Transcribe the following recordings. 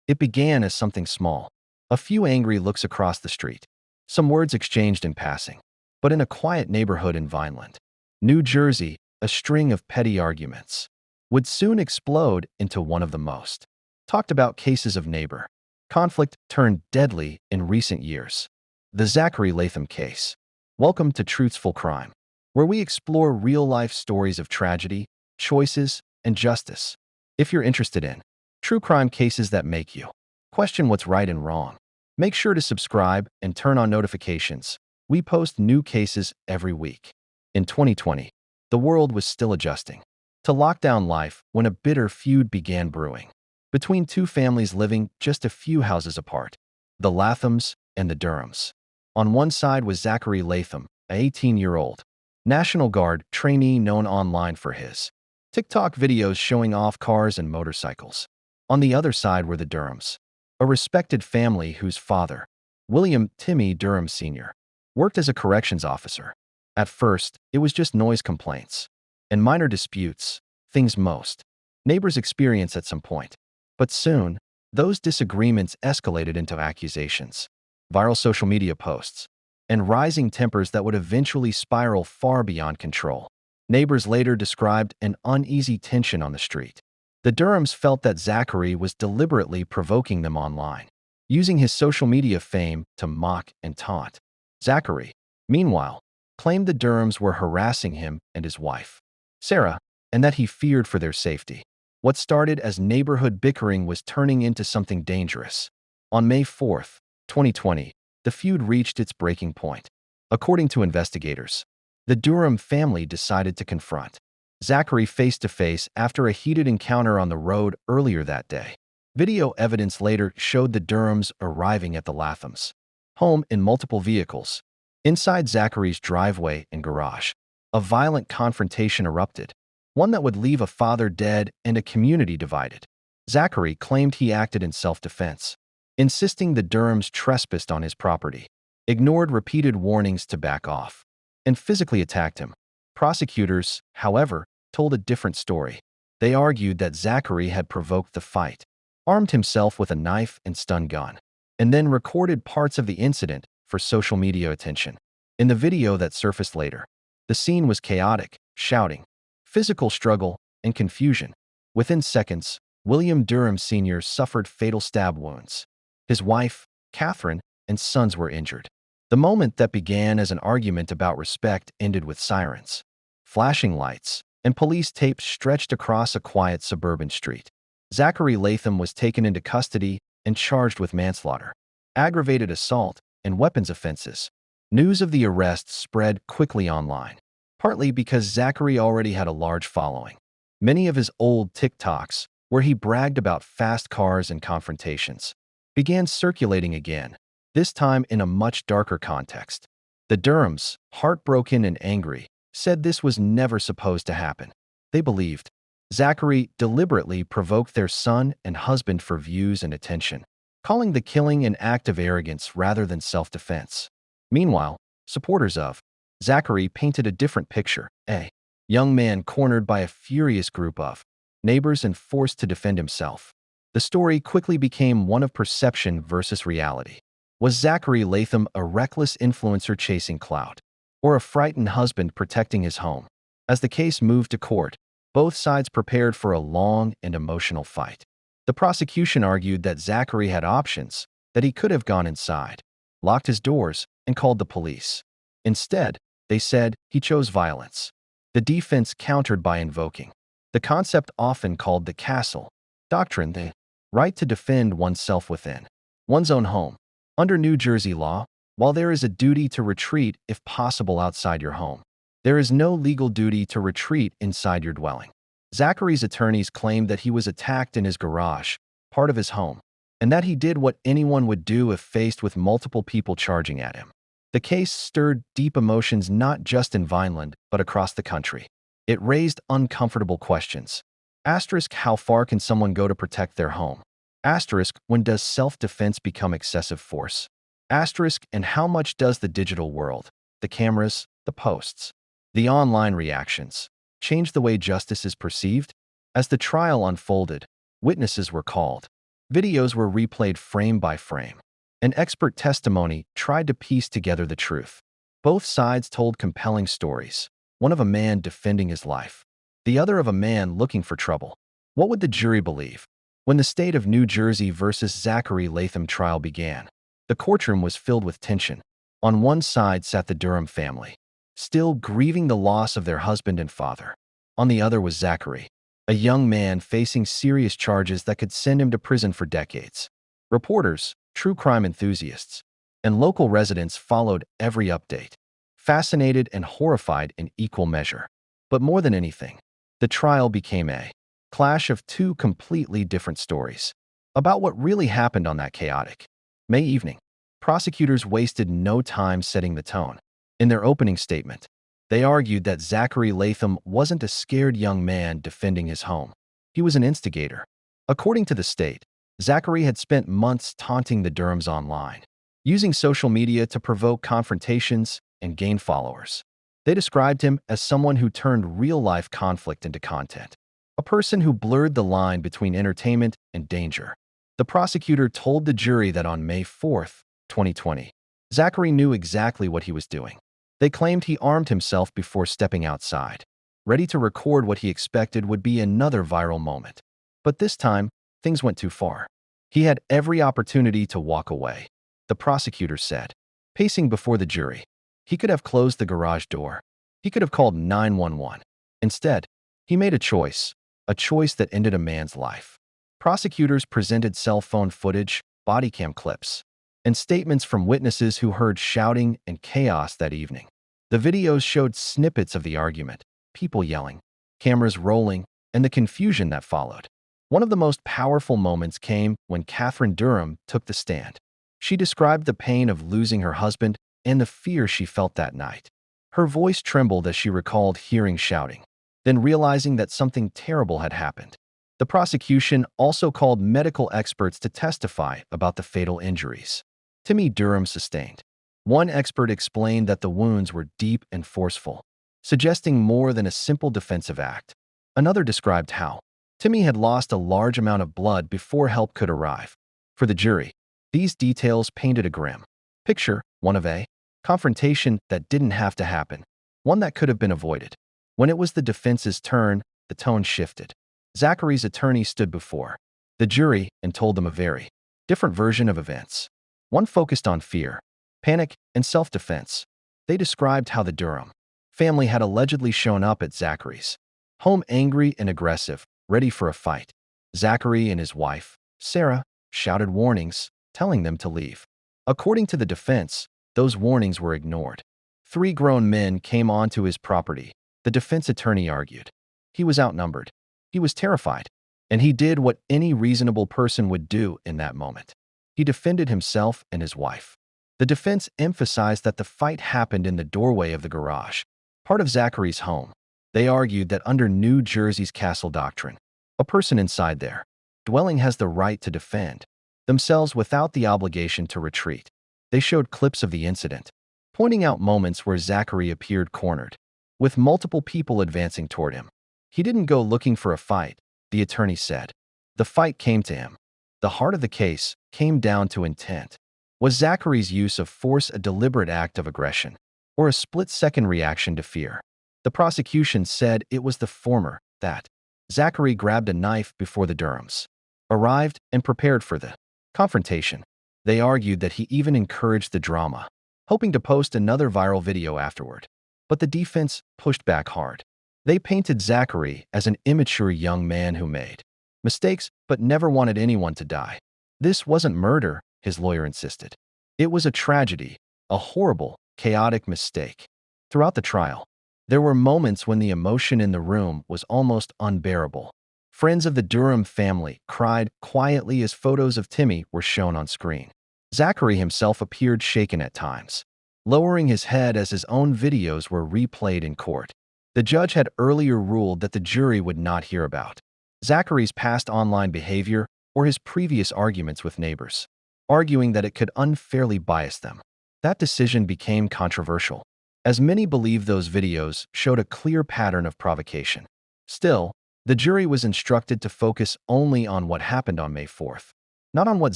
It began as something small. A few angry looks across the street. Some words exchanged in passing. But in a quiet neighborhood in Vineland, New Jersey, a string of petty arguments would soon explode into one of the most talked about cases of neighbor conflict turned deadly in recent years. The Zachary Latham case. Welcome to Truthful Crime, where we explore real-life stories of tragedy, choices, and justice. If you're interested in true crime cases that make you question what's right and wrong, make sure to subscribe and turn on notifications. We post new cases every week. In 2020, the world was still adjusting to lockdown life when a bitter feud began brewing between two families living just a few houses apart, the Lathams and the Durhams. On one side was Zachary Latham, an 18-year-old National Guard trainee known online for his TikTok videos showing off cars and motorcycles. On the other side were the Durhams, a respected family whose father, William Timmy Durham Sr., worked as a corrections officer. At first, it was just noise complaints and minor disputes, things most neighbors experience at some point. But soon, those disagreements escalated into accusations, viral social media posts, and rising tempers that would eventually spiral far beyond control. Neighbors later described an uneasy tension on the street. The Durhams felt that Zachary was deliberately provoking them online, using his social media fame to mock and taunt. Zachary, meanwhile, claimed the Durhams were harassing him and his wife, Sarah, and that he feared for their safety. What started as neighborhood bickering was turning into something dangerous. On May 4, 2020, the feud reached its breaking point. According to investigators, the Durham family decided to confront Zachary face-to-face after a heated encounter on the road earlier that day. Video evidence later showed the Durhams arriving at the Lathams' home in multiple vehicles. Inside Zachary's driveway and garage, a violent confrontation erupted, one that would leave a father dead and a community divided. Zachary claimed he acted in self-defense, insisting the Durhams trespassed on his property, ignored repeated warnings to back off, and physically attacked him. Prosecutors, however, told a different story. They argued that Zachary had provoked the fight, armed himself with a knife and stun gun, and then recorded parts of the incident for social media attention. In the video that surfaced later, the scene was chaotic, shouting, physical struggle, and confusion. Within seconds, William Durham Sr. suffered fatal stab wounds. His wife, Catherine, and sons were injured. The moment that began as an argument about respect ended with sirens, flashing lights, and police tape stretched across a quiet suburban street. Zachary Latham was taken into custody and charged with manslaughter, aggravated assault, and weapons offenses. News of the arrest spread quickly online, partly because Zachary already had a large following. Many of his old TikToks, where he bragged about fast cars and confrontations, began circulating again, this time in a much darker context. The Durhams, heartbroken and angry, said this was never supposed to happen. They believed Zachary deliberately provoked their son and husband for views and attention, calling the killing an act of arrogance rather than self-defense. Meanwhile, supporters of Zachary painted a different picture, a young man cornered by a furious group of neighbors and forced to defend himself. The story quickly became one of perception versus reality. Was Zachary Latham a reckless influencer chasing clout, or a frightened husband protecting his home? As the case moved to court, both sides prepared for a long and emotional fight. The prosecution argued that Zachary had options, that he could have gone inside, locked his doors, and called the police. Instead, they said he chose violence. The defense countered by invoking the concept often called the castle doctrine, the right to defend oneself within one's own home. Under New Jersey law, while there is a duty to retreat if possible outside your home, there is no legal duty to retreat inside your dwelling. Zachary's attorneys claimed that he was attacked in his garage, part of his home, and that he did what anyone would do if faced with multiple people charging at him. The case stirred deep emotions not just in Vineland, but across the country. It raised uncomfortable questions. Asterisk, how far can someone go to protect their home? Asterisk, when does self-defense become excessive force? Asterisk, and how much does the digital world, the cameras, the posts, the online reactions, change the way justice is perceived? As the trial unfolded, witnesses were called, Videos were replayed frame by frame. An expert testimony tried to piece together the truth. Both sides told compelling stories, one of a man defending his life, the other of a man looking for trouble. What would the jury believe? When the state of New Jersey versus Zachary Latham trial began, the courtroom was filled with tension. On one side sat the Durham family, still grieving the loss of their husband and father. On the other was Zachary, a young man facing serious charges that could send him to prison for decades. Reporters, true crime enthusiasts, and local residents followed every update, fascinated and horrified in equal measure. But more than anything, the trial became a clash of two completely different stories about what really happened on that chaotic May evening. Prosecutors wasted no time setting the tone. In their opening statement, they argued that Zachary Latham wasn't a scared young man defending his home. He was an instigator. According to the state, Zachary had spent months taunting the Durhams online, using social media to provoke confrontations and gain followers. They described him as someone who turned real-life conflict into content, a person who blurred the line between entertainment and danger. The prosecutor told the jury that on May 4, 2020, Zachary knew exactly what he was doing. They claimed he armed himself before stepping outside, ready to record what he expected would be another viral moment. But this time, things went too far. He had every opportunity to walk away, the prosecutor said, pacing before the jury. He could have closed the garage door. He could have called 911. Instead, he made a choice that ended a man's life. Prosecutors presented cell phone footage, body cam clips, and statements from witnesses who heard shouting and chaos that evening. The videos showed snippets of the argument, people yelling, cameras rolling, and the confusion that followed. One of the most powerful moments came when Catherine Durham took the stand. She described the pain of losing her husband and the fear she felt that night. Her voice trembled as she recalled hearing shouting, then realizing that something terrible had happened. The prosecution also called medical experts to testify about the fatal injuries Timmy Durham sustained. One expert explained that the wounds were deep and forceful, suggesting more than a simple defensive act. Another described how Timmy had lost a large amount of blood before help could arrive. For the jury, these details painted a grim picture, one of a confrontation that didn't have to happen, one that could have been avoided. When it was the defense's turn, the tone shifted. Zachary's attorney stood before the jury and told them a very different version of events. One focused on fear, panic, and self-defense. They described how the Durham family had allegedly shown up at Zachary's home angry and aggressive, ready for a fight. Zachary and his wife, Sarah, shouted warnings, telling them to leave. According to the defense, those warnings were ignored. 3 grown men came onto his property, the defense attorney argued. He was outnumbered. He was terrified, and he did what any reasonable person would do in that moment. He defended himself and his wife. The defense emphasized that the fight happened in the doorway of the garage, part of Zachary's home. They argued that under New Jersey's castle doctrine, a person inside their dwelling has the right to defend themselves without the obligation to retreat. They showed clips of the incident, pointing out moments where Zachary appeared cornered, with multiple people advancing toward him. He didn't go looking for a fight, the attorney said. The fight came to him. The heart of the case came down to intent. Was Zachary's use of force a deliberate act of aggression, or a split-second reaction to fear? The prosecution said it was the former, that Zachary grabbed a knife before the Durhams arrived and prepared for the confrontation. They argued that he even encouraged the drama, hoping to post another viral video afterward. But the defense pushed back hard. They painted Zachary as an immature young man who made mistakes but never wanted anyone to die. This wasn't murder, his lawyer insisted. It was a tragedy, a horrible, chaotic mistake. Throughout the trial, there were moments when the emotion in the room was almost unbearable. Friends of the Durham family cried quietly as photos of Timmy were shown on screen. Zachary himself appeared shaken at times, lowering his head as his own videos were replayed in court. The judge had earlier ruled that the jury would not hear about Zachary's past online behavior or his previous arguments with neighbors, arguing that it could unfairly bias them. That decision became controversial, as many believe those videos showed a clear pattern of provocation. Still, the jury was instructed to focus only on what happened on May 4th. not on what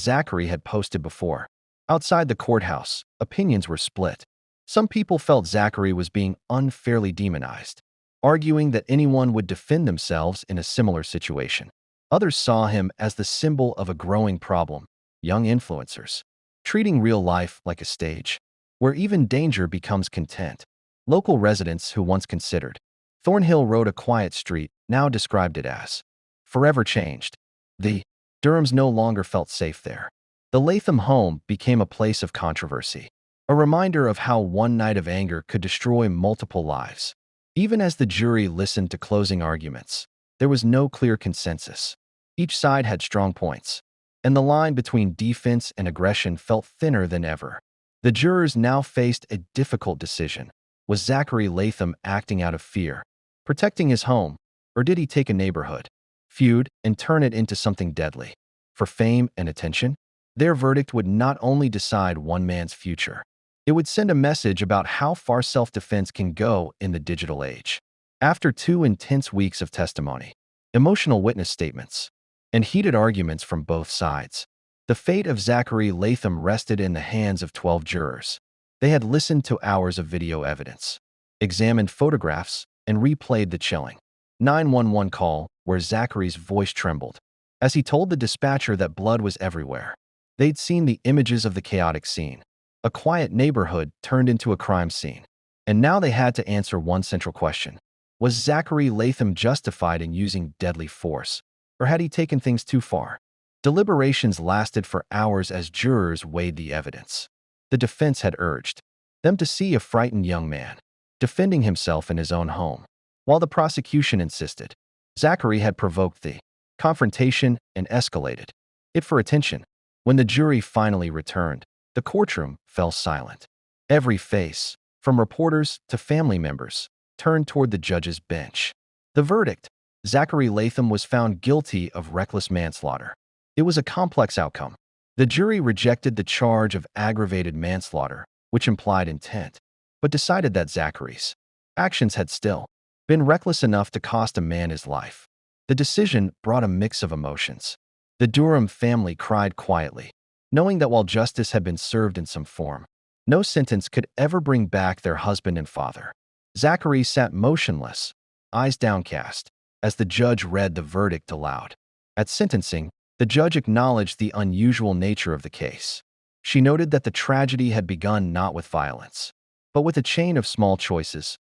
Zachary had posted before. Outside the courthouse, opinions were split. Some people felt Zachary was being unfairly demonized, arguing that anyone would defend themselves in a similar situation. Others saw him as the symbol of a growing problem, young influencers, treating real life like a stage, where even danger becomes content. Local residents who once considered Thornhill Road a quiet street now described it as forever changed. The Durhams no longer felt safe there. The Latham home became a place of controversy, a reminder of how one night of anger could destroy multiple lives. Even as the jury listened to closing arguments, there was no clear consensus. Each side had strong points, and the line between defense and aggression felt thinner than ever. The jurors now faced a difficult decision. Was Zachary Latham acting out of fear, protecting his home, or did he take a neighborhood feud and turn it into something deadly? For fame and attention, their verdict would not only decide one man's future, it would send a message about how far self-defense can go in the digital age. After 2 intense weeks of testimony, emotional witness statements, and heated arguments from both sides, the fate of Zachary Latham rested in the hands of 12 jurors. They had listened to hours of video evidence, examined photographs, and replayed the chilling 911 call where Zachary's voice trembled as he told the dispatcher that blood was everywhere. They'd seen the images of the chaotic scene, a quiet neighborhood turned into a crime scene. And now they had to answer one central question. Was Zachary Latham justified in using deadly force, or had he taken things too far? Deliberations lasted for hours as jurors weighed the evidence. The defense had urged them to see a frightened young man defending himself in his own home, while the prosecution insisted Zachary had provoked the confrontation and escalated it for attention. When the jury finally returned, the courtroom fell silent. Every face, from reporters to family members, turned toward the judge's bench. The verdict: Zachary Latham was found guilty of reckless manslaughter. It was a complex outcome. The jury rejected the charge of aggravated manslaughter, which implied intent, but decided that Zachary's actions had still been reckless enough to cost a man his life. The decision brought a mix of emotions. The Durham family cried quietly, knowing that while justice had been served in some form, no sentence could ever bring back their husband and father. Zachary sat motionless, eyes downcast, as the judge read the verdict aloud. At sentencing, the judge acknowledged the unusual nature of the case. She noted that the tragedy had begun not with violence, but with a chain of small choices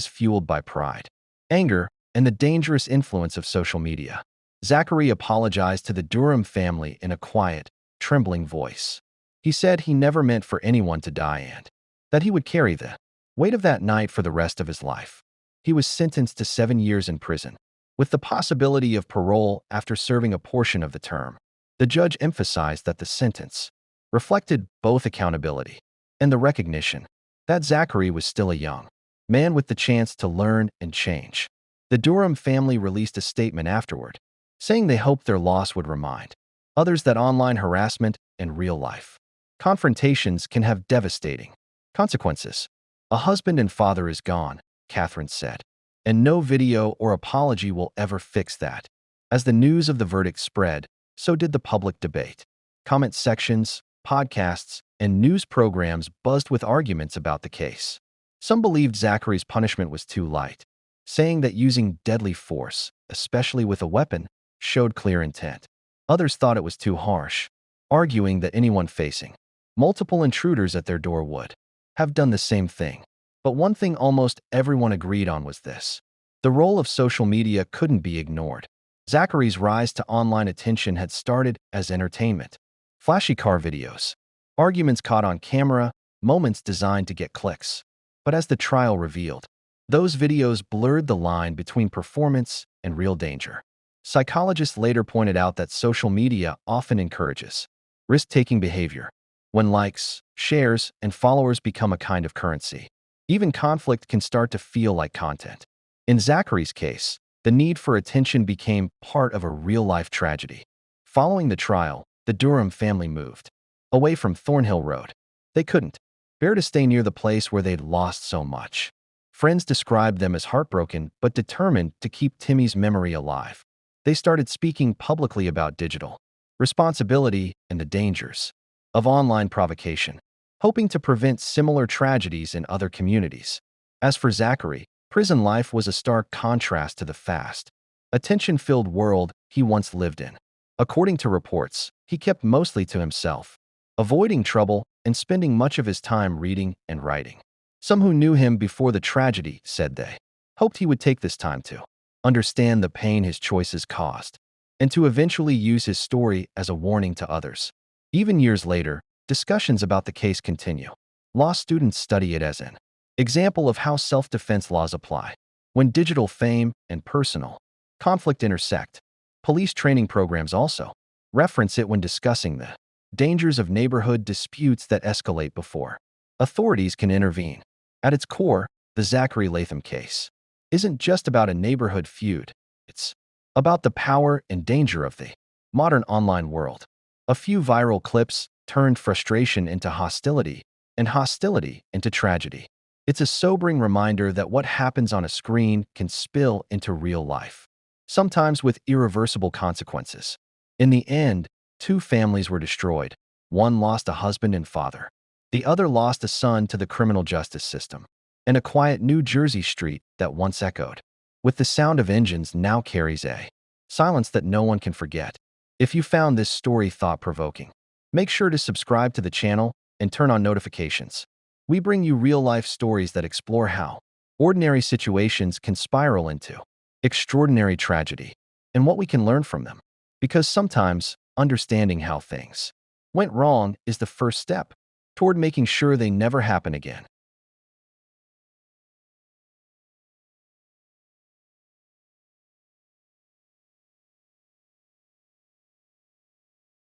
fueled by pride, anger, and the dangerous influence of social media. Zachary apologized to the Durham family in a quiet, trembling voice. He said he never meant for anyone to die and that he would carry the weight of that night for the rest of his life. He was sentenced to 7 years in prison, with the possibility of parole after serving a portion of the term. The judge emphasized that the sentence reflected both accountability and the recognition that Zachary was still a young man with the chance to learn and change. The Durham family released a statement afterward, saying they hoped their loss would remind others that online harassment and real-life confrontations can have devastating consequences. A husband and father is gone, Catherine said, and no video or apology will ever fix that. As the news of the verdict spread, so did the public debate. Comment sections, podcasts, and news programs buzzed with arguments about the case. Some believed Zachary's punishment was too light, saying that using deadly force, especially with a weapon, showed clear intent. Others thought it was too harsh, arguing that anyone facing multiple intruders at their door would have done the same thing. But one thing almost everyone agreed on was this: the role of social media couldn't be ignored. Zachary's rise to online attention had started as entertainment. Flashy car videos, arguments caught on camera, moments designed to get clicks. But as the trial revealed, those videos blurred the line between performance and real danger. Psychologists later pointed out that social media often encourages risk-taking behavior. When likes, shares, and followers become a kind of currency, even conflict can start to feel like content. In Zachary's case, the need for attention became part of a real-life tragedy. Following the trial, the Durham family moved away from Thornhill Road. They couldn't bear to stay near the place where they'd lost so much. Friends described them as heartbroken but determined to keep Timmy's memory alive. They started speaking publicly about digital responsibility, and the dangers of online provocation, hoping to prevent similar tragedies in other communities. As for Zachary, prison life was a stark contrast to the fast, attention-filled world he once lived in. According to reports, he kept mostly to himself, avoiding trouble and spending much of his time reading and writing. Some who knew him before the tragedy said they hoped he would take this time to understand the pain his choices caused, and to eventually use his story as a warning to others. Even years later, discussions about the case continue. Law students study it as an example of how self-defense laws apply when digital fame and personal conflict intersect. Police training programs also reference it when discussing the dangers of neighborhood disputes that escalate before authorities can intervene. At its core, the Zachary Latham case isn't just about a neighborhood feud. It's about the power and danger of the modern online world. A few viral clips turned frustration into hostility and hostility into tragedy. It's a sobering reminder that what happens on a screen can spill into real life, sometimes with irreversible consequences. In the end, two families were destroyed. One lost a husband and father. The other lost a son to the criminal justice system. And a quiet New Jersey street that once echoed with the sound of engines now carries a silence that no one can forget. If you found this story thought-provoking, make sure to subscribe to the channel and turn on notifications. We bring you real-life stories that explore how ordinary situations can spiral into extraordinary tragedy and what we can learn from them. Because sometimes understanding how things went wrong is the first step toward making sure they never happen again.